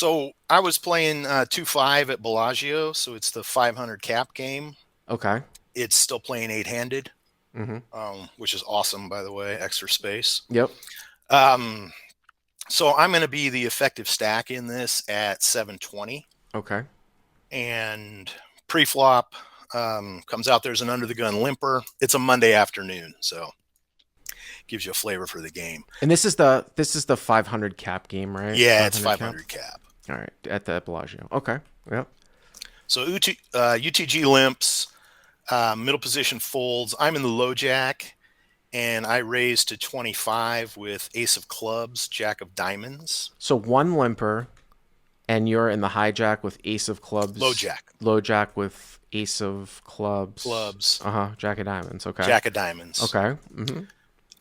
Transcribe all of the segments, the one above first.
So I was playing 2-5 at Bellagio, so it's the 500 cap game. Okay. It's still playing eight-handed, Mm-hmm. which is awesome, by the way, extra space. Yep. Um, so I'm going to be the effective stack in this at 720, Okay. and pre-flop comes out. There's an under the gun limper. It's a Monday afternoon, so gives you a flavor for the game. And this is the 500 cap game, right? Yeah, it's 500 cap. 500 cap. All right. At the Bellagio. Okay. Yep. So UTG limps, middle position folds. I'm in the low jack, and I raise to 25 with ace of clubs, jack of diamonds, So one limper, and you're in the hijack with ace of low clubs, jack, low jack with ace of clubs. clubs, Jack of diamonds. Okay. jack of diamonds. Okay. Mm-hmm.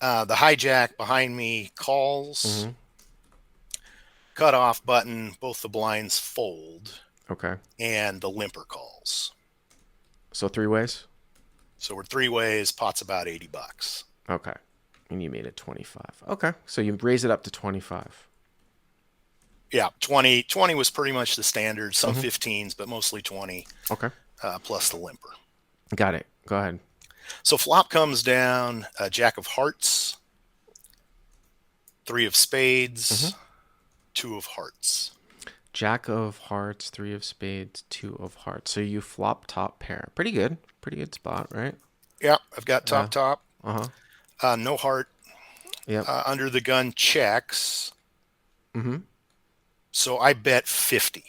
The hijack behind me calls, Mm-hmm. cut off button, both the blinds fold, Okay. and the limper calls. So three ways. So we're three ways, pot's about 80 bucks. Okay. And you made it 25. Okay. So you raise it up to 25. Yeah, 20 was pretty much the standard, some Mm-hmm. 15s, but mostly 20 Okay. plus the limper. Got it. Go ahead. So flop comes down, jack of hearts, three of spades, Mm-hmm. two of hearts. Jack of hearts, three of spades, two of hearts. So you flop top pair. Pretty good. Pretty good spot, right? Yeah, I've got Yeah. top. Uh-huh. No heart. Yep. Under the gun checks. Mm-hmm. So I bet 50.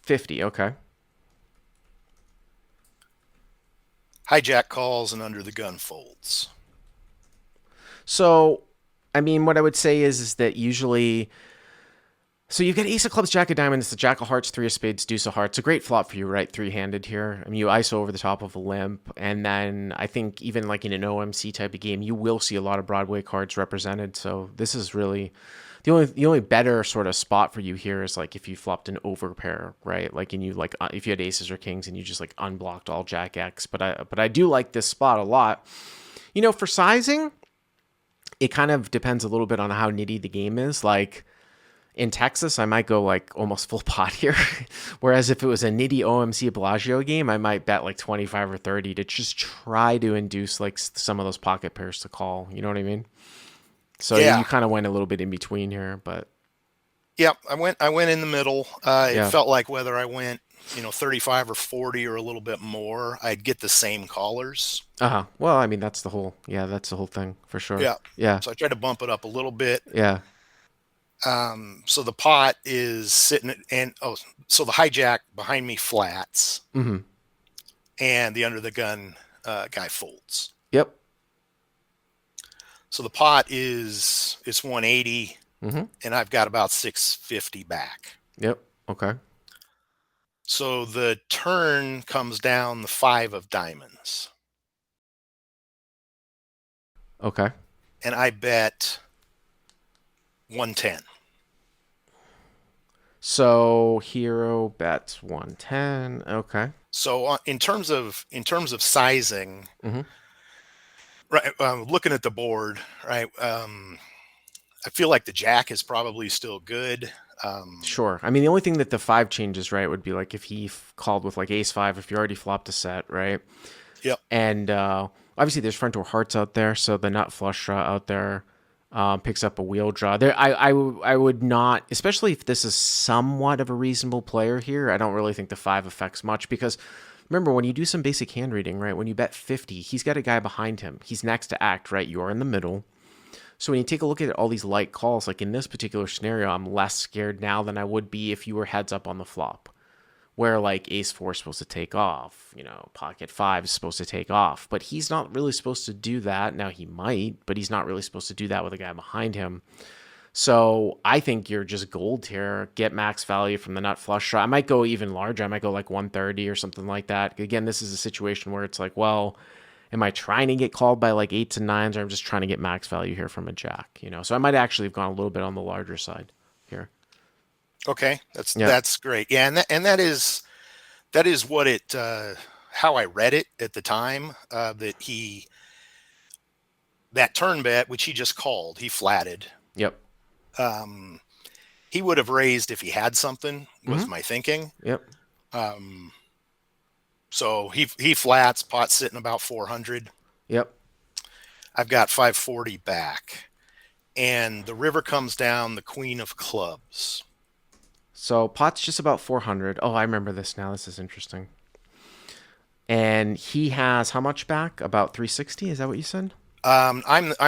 50. Okay. Hijack calls and under the gun folds. So, I mean, what I would say is that usually, so you've got ace of clubs, jack of diamonds, the jack of hearts, three of spades, deuce of hearts. A great flop for you, right? Three-handed here. I mean, you ISO over the top of a limp, and then I think even like in an OMC type of game, you will see a lot of Broadway cards represented. So this is really the only better sort of spot for you here is like if you flopped an overpair, right? Like and you like if you had aces or kings and you just like unblocked all jack X. But I do like this spot a lot. For sizing, it kind of depends a little bit on how nitty the game is. Like in Texas, I might go like almost full pot here. Whereas if it was a nitty OMC Bellagio game, I might bet like 25 or 30 to just try to induce like some of those pocket pairs to call. You know what I mean? So you Yeah. kind of went a little bit in between here, but Yep. I went in the middle. It yeah. felt like whether I went, 35 or 40 or a little bit more, I'd get the same callers. Uh-huh. Well, I mean, that's the whole thing for sure. Yeah. Yeah. So I tried to bump it up a little bit. Yeah. So the pot is sitting so the hijack behind me flats Mm-hmm. and the under the gun guy folds. Yep. So the pot it's 180 Mm-hmm. and I've got about 650 back. Yep. Okay. So the turn comes down the five of diamonds Okay. and I bet 110. So hero bets 110. Okay. So in terms of sizing, Mm-hmm. right? Looking at the board, right? I feel like the jack is probably still good. Sure. I mean, the only thing that the five changes, right, would be like if he called with like ace five, if you already flopped a set, right? Yep. And obviously there's front door hearts out there, so the nut flush draw out there picks up a wheel draw. I would not, especially if this is somewhat of a reasonable player here. I don't really think the five affects much because remember when you do some basic hand reading, right? When you bet 50, he's got a guy behind him. He's next to act, right? You're in the middle. So when you take a look at all these light calls, like in this particular scenario, I'm less scared now than I would be if you were heads up on the flop, where like ace four is supposed to take off, pocket five is supposed to take off, but he's not really supposed to do that. Now he might, but he's not really supposed to do that with a guy behind him. So I think you're just gold here. Get max value from the nut flush draw. I might go even larger. I might go like 130 or something like that. Again, this is a situation where it's like, well, am I trying to get called by like eights and nines, or I'm just trying to get max value here from a jack? So I might actually have gone a little bit on the larger side here. Okay. That's Yeah. that's great. Yeah, and that is what it how I read it at the time. That turn bet which he just called, he flatted. Yep. Um, he would have raised if he had something, was Mm-hmm. my thinking. Yep. Um, so he flats, pot sitting about 400. Yep. I've got 540 back. And the river comes down the queen of clubs. So pot's just about 400. Oh, I remember this now. This is interesting. And he has how much back? About 360. Is that what you said? I'm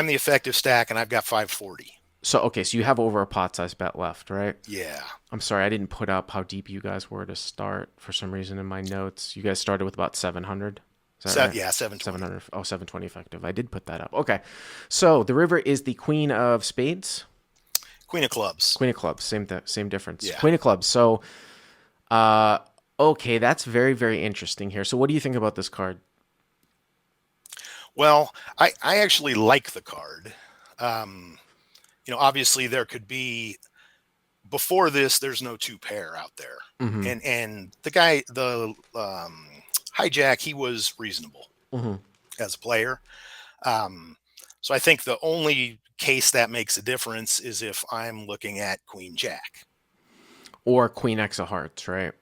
the effective stack, and I've got 540. So okay, so you have over a pot size bet left, right? Yeah, I'm sorry, I didn't put up how deep you guys were to start for some reason in my notes. You guys started with about 700. Is that right? yeah, 720. 700. Oh, 720 effective. I did put that up. Okay. So the river is the queen of spades, Queen of clubs. queen of clubs. Same difference. Yeah. Queen of clubs. So, uh, okay, that's very, very interesting here. So what do you think about this card? Well, I actually like the card. Um, obviously there could be before this. There's no two pair out there, Mm-hmm. and the guy, the hijack, he was reasonable Mm-hmm. as a player. Um, so I think the only case that makes a difference is if I'm looking at Queen Jack. Or queen X of hearts, right?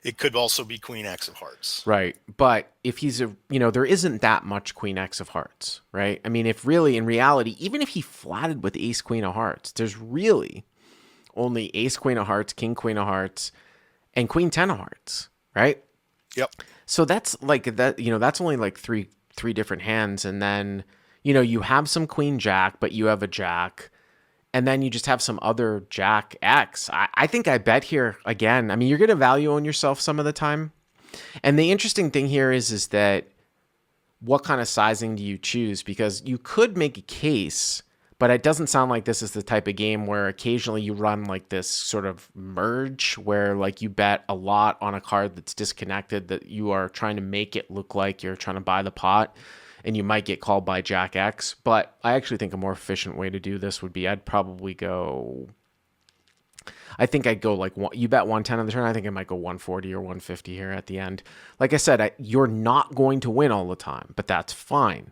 It could also be Queen X of hearts. Right. But if he's there isn't that much queen X of hearts, right? I mean, if really in reality, even if he flatted with ace queen of hearts, there's really only ace queen of hearts, king queen of hearts, and queen 10 of hearts, right? Yep. So that's like that, that's only like three different hands. And then, you have some queen jack, but you have a jack. And then you just have some other jack X. I think I bet here again. I mean, you're going to value on yourself some of the time. And the interesting thing here is that what kind of sizing do you choose? Because you could make a case, but it doesn't sound like this is the type of game where occasionally you run like this sort of merge where like you bet a lot on a card that's disconnected, that you are trying to make it look like you're trying to buy the pot, and you might get called by Jack X. But I actually think a more efficient way to do this would be I'd go like you bet 110 on the turn. I think I might go 140 or 150 here at the end. Like I said, you're not going to win all the time, but that's fine.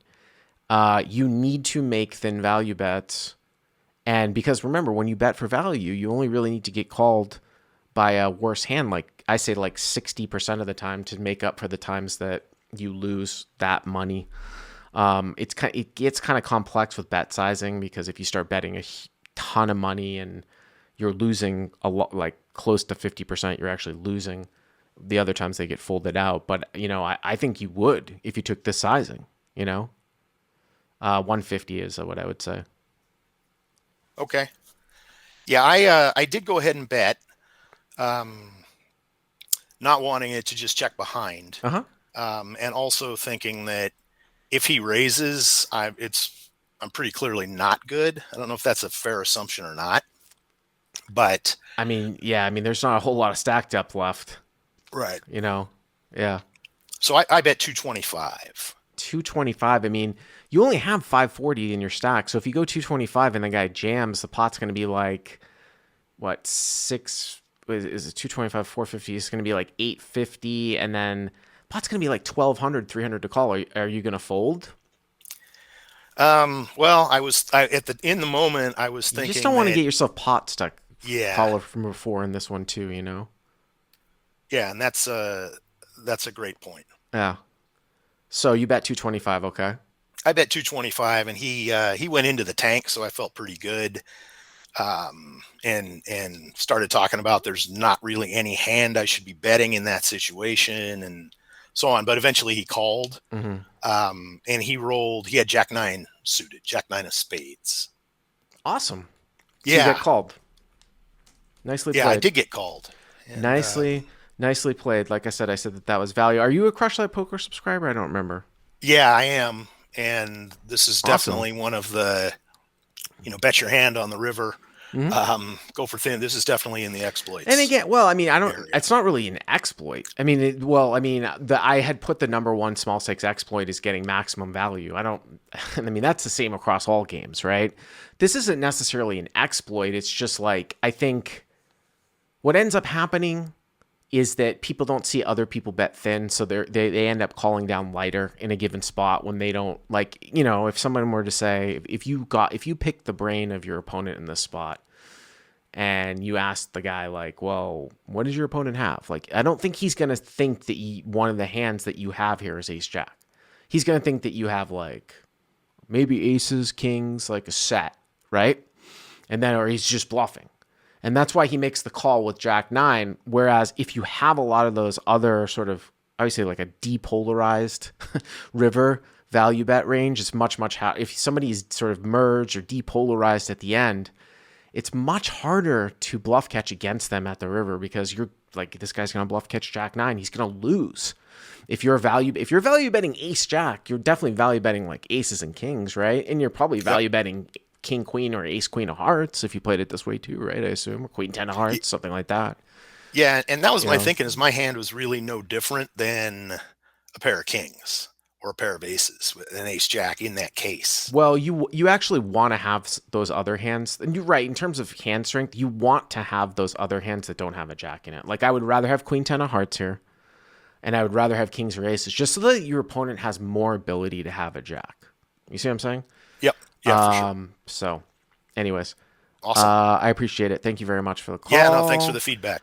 You need to make thin value bets. And because remember, when you bet for value, you only really need to get called by a worse hand. Like I say, like 60% of the time to make up for the times that you lose that money. It gets kind of complex with bet sizing, because if you start betting a ton of money and you're losing a lot, like close to 50%, you're actually losing. The other times they get folded out. But, I think you would if you took this sizing, 150 is what I would say. Okay. Yeah, I did go ahead and bet, not wanting it to just check behind, Uh-huh. and also thinking that if he raises, I'm pretty clearly not good. I don't know if that's a fair assumption or not, but I mean, yeah, there's not a whole lot of stack depth left, right. Yeah. So I bet 225. 225. I mean, you only have 540 in your stack. So if you go 225 and the guy jams, the pot's going to be like, what, is it 225, 450? It's going to be like 850. And then pot's going to be like 1200, 300 to call. Are you going to fold? Well, in the moment I was You thinking just don't want to that, get yourself pot stuck. yeah, Follow from before in this one too, yeah, and that's a great point. Yeah. So you bet 225, okay? I bet 225, and he went into the tank, so I felt pretty good. And started talking about there's not really any hand I should be betting in that situation, and so on. But eventually he called, Mm-hmm. and he had Jack 9 suited, Jack 9 of spades. Awesome. So you Yeah, get called. Nicely yeah, I played. did get called. And Nicely played. Like I said that was value. Are you a Crush Light Poker subscriber? I don't remember. yeah, I am, and this is Awesome. definitely one of the, bet your hand on the river. Hmm. Go for thin. This is definitely in the And exploits again, well, I don't. area. It's not really an exploit. I had put the number one small stakes exploit as getting maximum value. I don't. That's the same across all games, right? This isn't necessarily an exploit. It's just like I think what ends up happening is that people don't see other people bet thin, so they end up calling down lighter in a given spot when they don't, like, if someone were to say, if you pick the brain of your opponent in this spot, and you ask the guy like, well, what does your opponent have? Like, I don't think he's going to think that one of the hands that you have here is ace jack. He's going to think that you have like maybe aces, kings, like a set, right? And then, or he's just bluffing. And that's why he makes the call with jack nine. Whereas if you have a lot of those other sort of, I would say like a depolarized river value bet range, it's much, if somebody's sort of merged or depolarized at the end, it's much harder to bluff catch against them at the river because you're like, this guy's going to bluff catch jack nine. He's going to lose. If you're value betting ace jack, you're definitely value betting like aces and kings, right? And you're probably value betting king queen or ace queen of hearts if you played it this way too, right? I assume, or queen 10 of hearts, something like that. Yeah, and that was my thinking. Is my hand was really no different than a pair of kings or a pair of aces with an ace jack in that case. Well, you actually want to have those other hands, and you're right in terms of hand strength. You want to have those other hands that don't have a jack in it. Like I would rather have queen 10 of hearts here, and I would rather have kings or aces, just so that your opponent has more ability to have a jack. You see what I'm saying? Yep. Yeah, for sure. So, anyways, Awesome. I appreciate it. Thank you very much for the call. Yeah, no, thanks for the feedback.